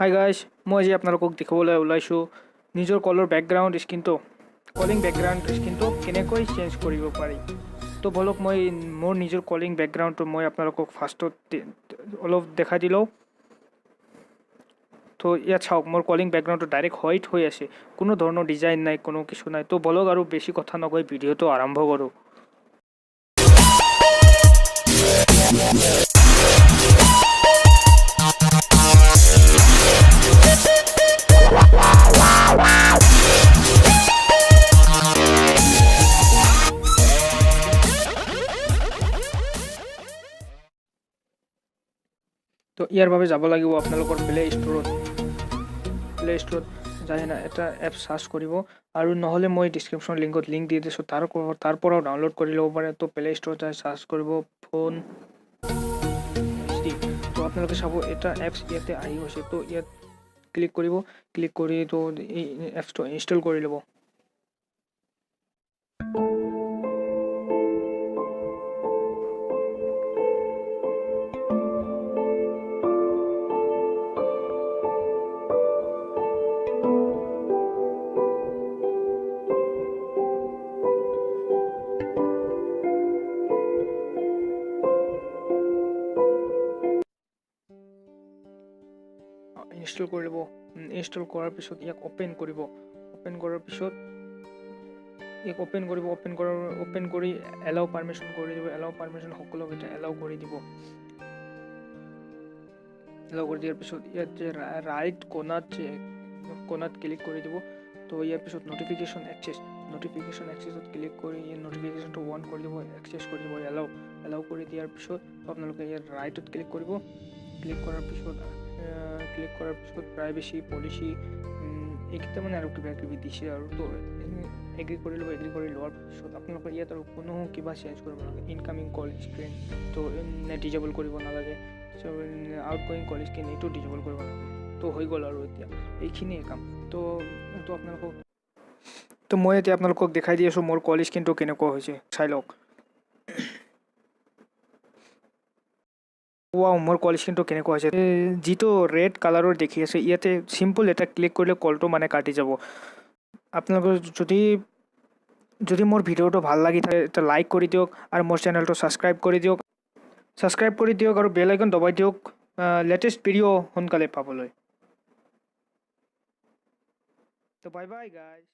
Hi guys, মই আজি আপোনালোকক দেখাবলৈ ওলাইছোঁ নিজৰ কলৰ বেকগ্ৰাউণ্ড স্ক্ৰীনটো কলিং বেকগ্ৰাউণ্ড স্ক্ৰীনটো কেনেকৈ চেঞ্জ কৰিব পাৰি। তো বলক মই মোৰ নিজৰ কলিং বেকগ্ৰাউণ্ডটো মই আপোনালোকক ফাৰ্ষ্টত অলপ দেখাই দিলোঁ। তো ইয়াত চাওক, মোৰ কলিং বেকগ্ৰাউণ্ডটো ডাইৰেক্ট হোৱাইট হৈ আছে, কোনো ধৰণৰ ডিজাইন নাই, কোনো কিছু নাই। তো বলক আৰু বেছি কথা নকৈ ভিডিঅ'টো আৰম্ভ কৰোঁ। তো ইয়াৰ বাবে যাব লাগিব আপোনালোকৰ প্লে ষ্ট'ৰত যাই না এটা এপ চাৰ্চ কৰিব, আৰু নহ'লে মই ডিছক্ৰিপশ্যন লিংকত লিংক দি দিছোঁ, তাৰ পৰাও ডাউনলোড কৰি ল'ব পাৰে। তো প্লে ষ্ট'ৰত যাই চাৰ্চ কৰিব ফোন তো আপোনালোকে চাব এটা এপছ ইয়াতে আহি গৈছে। তো ইয়াত ক্লিক কৰিব, ক্লিক কৰি তো এই এপছটো ইনষ্টল কৰি ল'ব। ইনষ্টল কৰি ল'ব। ইনষ্টল কৰাৰ পিছত ইয়াক অ'পেন কৰিব। অ'পেন কৰাৰ পিছত ইয়াক অ'পেন কৰি এলাউ পাৰ্মিশ্যন কৰি দিব। এলাউ পাৰ্মিশ্যন সকলোকেইটা এলাউ কৰি দিব। এলাউ কৰি দিয়াৰ পিছত ইয়াত যে ৰাইট কোণাত ক্লিক কৰি দিব। তো ইয়াৰ পিছত নটিফিকেশ্যন এক্সেছত ক্লিক কৰি নটিফিকেশ্যনটো অন কৰি দিব, এক্সেছ কৰি দিব। এলাউ কৰি দিয়াৰ পিছত আপোনালোকে ইয়াত ৰাইটত ক্লিক কৰিব। ক্লিক কৰাৰ পিছত প্ৰাইভেচি পলিচি এইকেইটা মানে আৰু কিবা কিবি দিছে, আৰু তো এগ্ৰি কৰি ল'ব। এগ্ৰি কৰি লোৱাৰ পিছত আপোনালোকে ইয়াত আৰু কোনো কিবা চেঞ্জ কৰিব নালাগে। ইনকামিং কল স্ক্ৰীন তো ডিজেবল কৰিব নালাগে, আউটগয়িং কল স্ক্ৰীন এইটো ডিজেবল কৰিব নালাগে। তো হৈ গ'ল আৰু এতিয়া এইখিনিয়ে কাম। তো মই এতিয়া আপোনালোকক দেখাই দি আছোঁ মোৰ কল স্ক্ৰীনটো কেনেকুৱা হৈছে, চাই লওক। মোৰ কল স্ক্ৰীনটো কেনেকুৱা হৈছে, যিটো ৰেড কালাৰৰ দেখি আছে ইয়াতে চিম্পল এটা ক্লিক কৰিলে কলটো মানে কাটি যাব। আপোনালোকৰ যদি মোৰ ভিডিঅ'টো ভাল লাগি থাকে এটা লাইক কৰি দিয়ক, আৰু মোৰ চেনেলটো ছাবস্ক্ৰাইব কৰি দিয়ক আৰু বেল আইকন দবাই দিয়ক লেটেষ্ট ভিডিঅ' সোনকালে পাবলৈ। তো বাই বাই গাইজ।